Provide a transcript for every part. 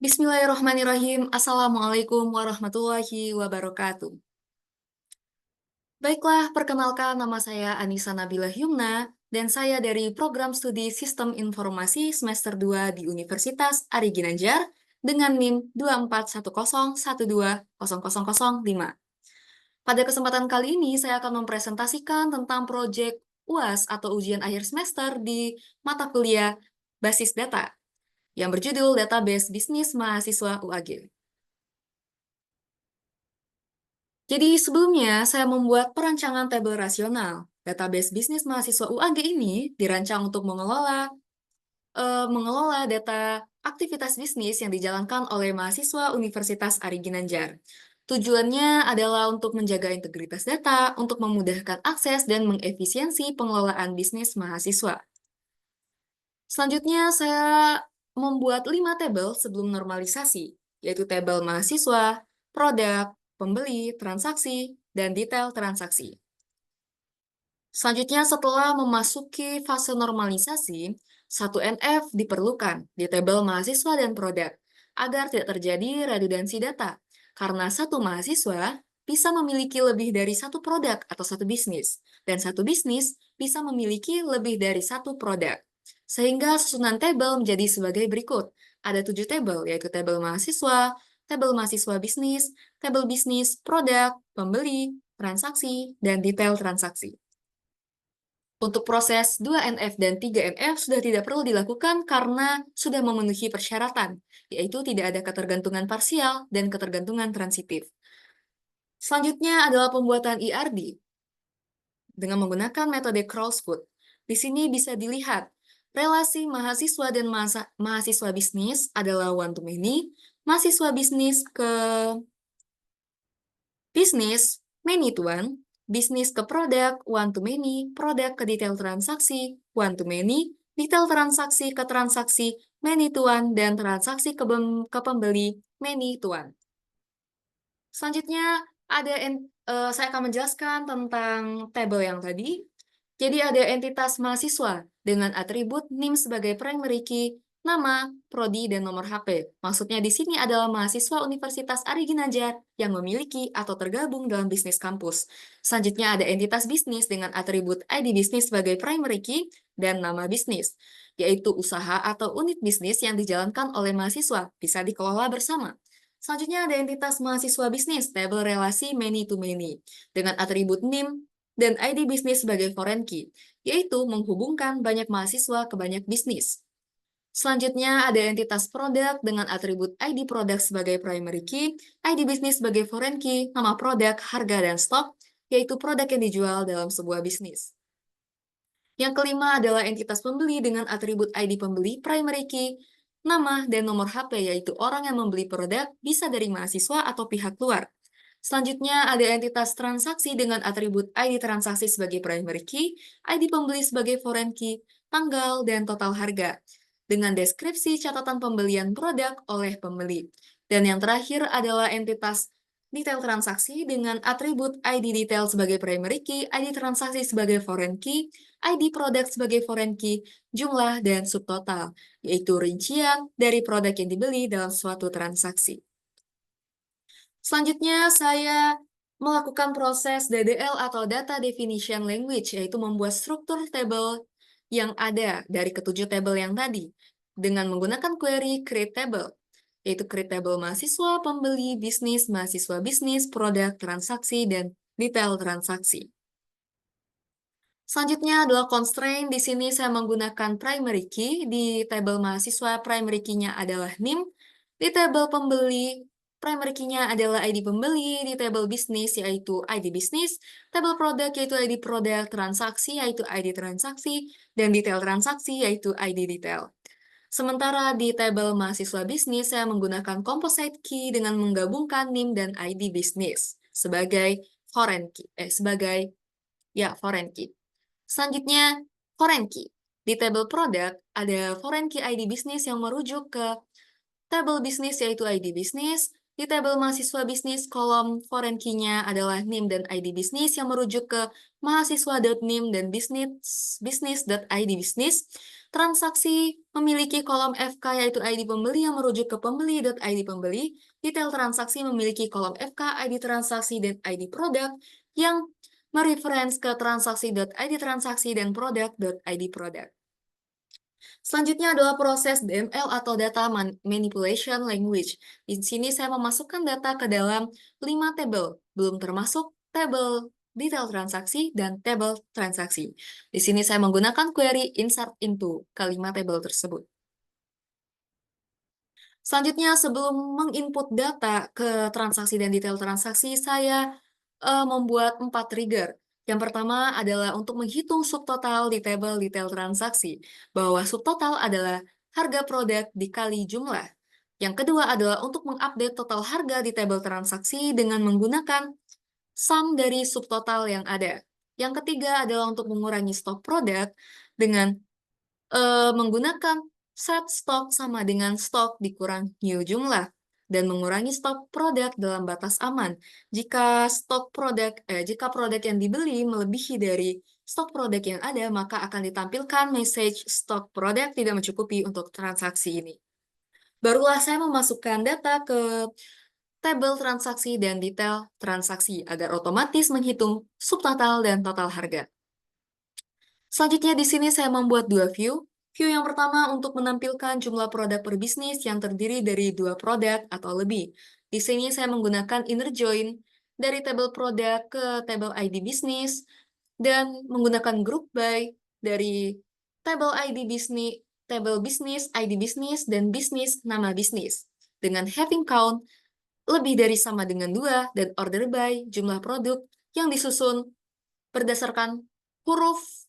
Bismillahirrahmanirrahim. Assalamualaikum warahmatullahi wabarakatuh. Baiklah, perkenalkan nama saya Anissa Nabila Hyumna, dan saya dari Program Studi Sistem Informasi Semester 2 di Universitas Ari Ginanjar dengan NIM 24101210005. Pada kesempatan kali ini, saya akan mempresentasikan tentang proyek UAS atau ujian akhir semester di mata kuliah Basis Data yang berjudul Database Bisnis Mahasiswa UAG. Jadi sebelumnya saya membuat perancangan tabel rasional. Database bisnis mahasiswa UAG ini dirancang untuk mengelola data aktivitas bisnis yang dijalankan oleh mahasiswa Universitas Ari Ginanjar. Tujuannya adalah untuk menjaga integritas data, untuk memudahkan akses dan mengefisiensi pengelolaan bisnis mahasiswa. Selanjutnya saya membuat 5 tabel sebelum normalisasi, yaitu tabel mahasiswa, produk, pembeli, transaksi, dan detail transaksi. Selanjutnya, setelah memasuki fase normalisasi, 1NF diperlukan di tabel mahasiswa dan produk agar tidak terjadi redundansi data, karena satu mahasiswa bisa memiliki lebih dari satu produk atau satu bisnis, dan satu bisnis bisa memiliki lebih dari satu produk. Sehingga susunan tabel menjadi sebagai berikut. Ada 7 tabel, yaitu tabel mahasiswa bisnis, produk, pembeli, transaksi, dan detail transaksi. Untuk proses 2NF dan 3NF sudah tidak perlu dilakukan karena sudah memenuhi persyaratan, yaitu tidak ada ketergantungan parsial dan ketergantungan transitif. Selanjutnya adalah pembuatan ERD dengan menggunakan metode Crossfoot. Di sini bisa dilihat relasi mahasiswa dan mahasiswa bisnis adalah one to many, mahasiswa bisnis ke bisnis, many to one, bisnis ke produk, one to many, produk ke detail transaksi, one to many, detail transaksi ke transaksi, many to one, dan transaksi ke pembeli, many to one. Selanjutnya, saya akan menjelaskan tentang tabel yang tadi. Jadi ada entitas mahasiswa dengan atribut NIM sebagai primary key, nama, prodi, dan nomor HP. Maksudnya di sini adalah mahasiswa Universitas Ari Ginanjar yang memiliki atau tergabung dalam bisnis kampus. Selanjutnya ada entitas bisnis dengan atribut ID bisnis sebagai primary key dan nama bisnis, yaitu usaha atau unit bisnis yang dijalankan oleh mahasiswa, bisa dikelola bersama. Selanjutnya ada entitas mahasiswa bisnis, tabel relasi many to many, dengan atribut NIM dan ID bisnis sebagai foreign key, yaitu menghubungkan banyak mahasiswa ke banyak bisnis. Selanjutnya ada entitas produk dengan atribut ID produk sebagai primary key, ID bisnis sebagai foreign key, nama produk, harga, dan stok, yaitu produk yang dijual dalam sebuah bisnis. Yang kelima adalah entitas pembeli dengan atribut ID pembeli, primary key, nama, dan nomor HP, yaitu orang yang membeli produk bisa dari mahasiswa atau pihak luar. Selanjutnya ada entitas transaksi dengan atribut ID transaksi sebagai primary key, ID pembeli sebagai foreign key, tanggal, dan total harga, dengan deskripsi catatan pembelian produk oleh pembeli. Dan yang terakhir adalah entitas detail transaksi dengan atribut ID detail sebagai primary key, ID transaksi sebagai foreign key, ID produk sebagai foreign key, jumlah, dan subtotal, yaitu rincian dari produk yang dibeli dalam suatu transaksi. Selanjutnya, saya melakukan proses DDL atau Data Definition Language, yaitu membuat struktur tabel yang ada dari ketujuh tabel yang tadi, dengan menggunakan query create table, yaitu create table mahasiswa, pembeli, mahasiswa bisnis, produk, transaksi, dan detail transaksi. Selanjutnya adalah constraint. Di sini saya menggunakan primary key. Di tabel mahasiswa, primary key-nya adalah NIM. Di tabel pembeli, primary key-nya adalah ID pembeli. Di tabel bisnis, yaitu ID bisnis. Tabel produk, yaitu ID produk. Transaksi, yaitu ID transaksi. Dan detail transaksi, yaitu ID detail. Sementara di tabel mahasiswa bisnis, saya menggunakan composite key dengan menggabungkan NIM dan ID bisnis sebagai foreign key. Foreign key. Selanjutnya, foreign key. Di tabel produk, ada foreign key ID bisnis yang merujuk ke tabel bisnis yaitu ID bisnis, Di tabel mahasiswa bisnis, kolom foreign key-nya adalah NIM dan ID bisnis yang merujuk ke mahasiswa.nim dan bisnis.id bisnis. Transaksi memiliki kolom FK yaitu ID pembeli yang merujuk ke pembeli.id pembeli. Detail transaksi memiliki kolom FK, ID transaksi, dan ID produk yang mereference ke transaksi.id transaksi dan produk.id produk. Selanjutnya adalah proses DML atau Data Manipulation Language. Di sini saya memasukkan data ke dalam 5 tabel, belum termasuk tabel detail transaksi dan tabel transaksi. Di sini saya menggunakan query insert into ke 5 tabel tersebut. Selanjutnya, sebelum menginput data ke transaksi dan detail transaksi, saya membuat 4 trigger. Yang pertama adalah untuk menghitung subtotal di tabel detail transaksi, bahwa subtotal adalah harga produk dikali jumlah. Yang kedua adalah untuk mengupdate total harga di tabel transaksi dengan menggunakan sum dari subtotal yang ada. Yang ketiga adalah untuk mengurangi stok produk dengan menggunakan set stok sama dengan stok dikurang new jumlah dan mengurangi stok produk dalam batas aman. Jika produk yang dibeli melebihi dari stok produk yang ada, maka akan ditampilkan message stok produk tidak mencukupi untuk transaksi ini. Barulah saya memasukkan data ke tabel transaksi dan detail transaksi agar otomatis menghitung subtotal dan total harga. Selanjutnya di sini saya membuat 2 view. View yang pertama untuk menampilkan jumlah produk per bisnis yang terdiri dari 2 produk atau lebih. Di sini saya menggunakan inner join dari tabel produk ke tabel ID bisnis dan menggunakan group by dari tabel bisnis, ID bisnis, dan bisnis nama bisnis. Dengan having count lebih dari sama dengan 2 dan order by jumlah produk yang disusun berdasarkan huruf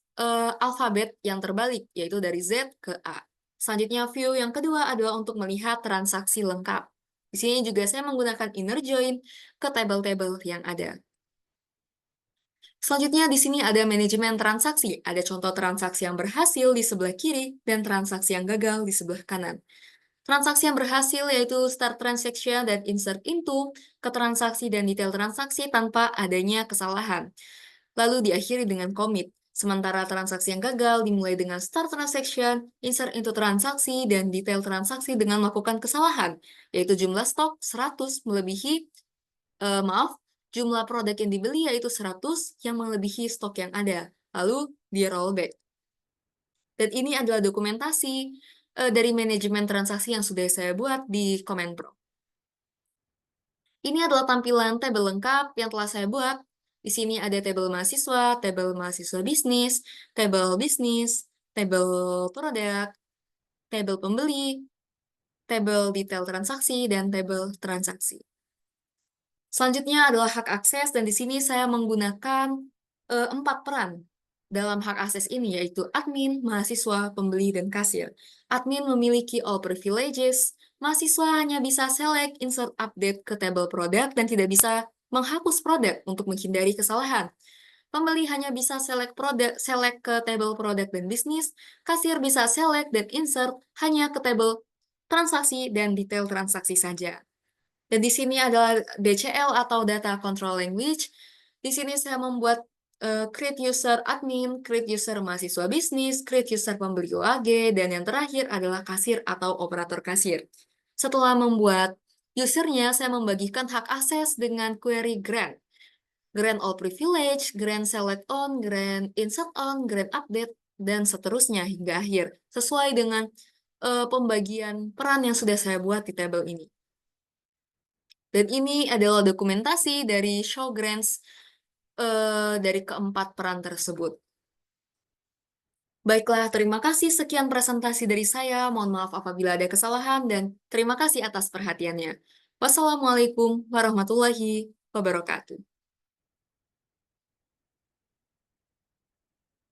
alfabet yang terbalik, yaitu dari Z ke A. Selanjutnya, view yang kedua adalah untuk melihat transaksi lengkap. Di sini juga saya menggunakan inner join ke tabel-tabel yang ada. Selanjutnya, di sini ada manajemen transaksi. Ada contoh transaksi yang berhasil di sebelah kiri dan transaksi yang gagal di sebelah kanan. Transaksi yang berhasil yaitu start transaction dan insert into ke transaksi dan detail transaksi tanpa adanya kesalahan. Lalu diakhiri dengan commit. Sementara transaksi yang gagal dimulai dengan start transaction, insert into transaksi, dan detail transaksi dengan melakukan kesalahan, yaitu jumlah stok 100 melebihi, jumlah produk yang dibeli yaitu 100 yang melebihi stok yang ada. Lalu di rollback. Dan ini adalah dokumentasi dari manajemen transaksi yang sudah saya buat di Comment Pro. Ini adalah tampilan tabel lengkap yang telah saya buat. Di sini ada tabel mahasiswa bisnis, tabel produk, tabel pembeli, tabel detail transaksi, dan tabel transaksi. Selanjutnya adalah hak akses, dan di sini saya menggunakan 4 peran dalam hak akses ini, yaitu admin, mahasiswa, pembeli, dan kasir. Admin memiliki all privileges, mahasiswa hanya bisa select, insert, update ke tabel produk, dan tidak bisa menghapus produk untuk menghindari kesalahan. Pembeli hanya bisa select ke tabel produk dan bisnis, kasir bisa select dan insert hanya ke tabel transaksi dan detail transaksi saja. Dan di sini adalah DCL atau Data Control Language. Di sini saya membuat create user admin, create user mahasiswa bisnis, create user pembeli UAG, dan yang terakhir adalah kasir atau operator kasir. Setelah membuat usernya, saya membagikan hak akses dengan query grant. Grant all privilege, grant select on, grant insert on, grant update, dan seterusnya hingga akhir, sesuai dengan pembagian peran yang sudah saya buat di tabel ini. Dan ini adalah dokumentasi dari show grants dari keempat peran tersebut. Baiklah, terima kasih. Sekian presentasi dari saya. Mohon maaf apabila ada kesalahan dan terima kasih atas perhatiannya. Wassalamualaikum warahmatullahi wabarakatuh.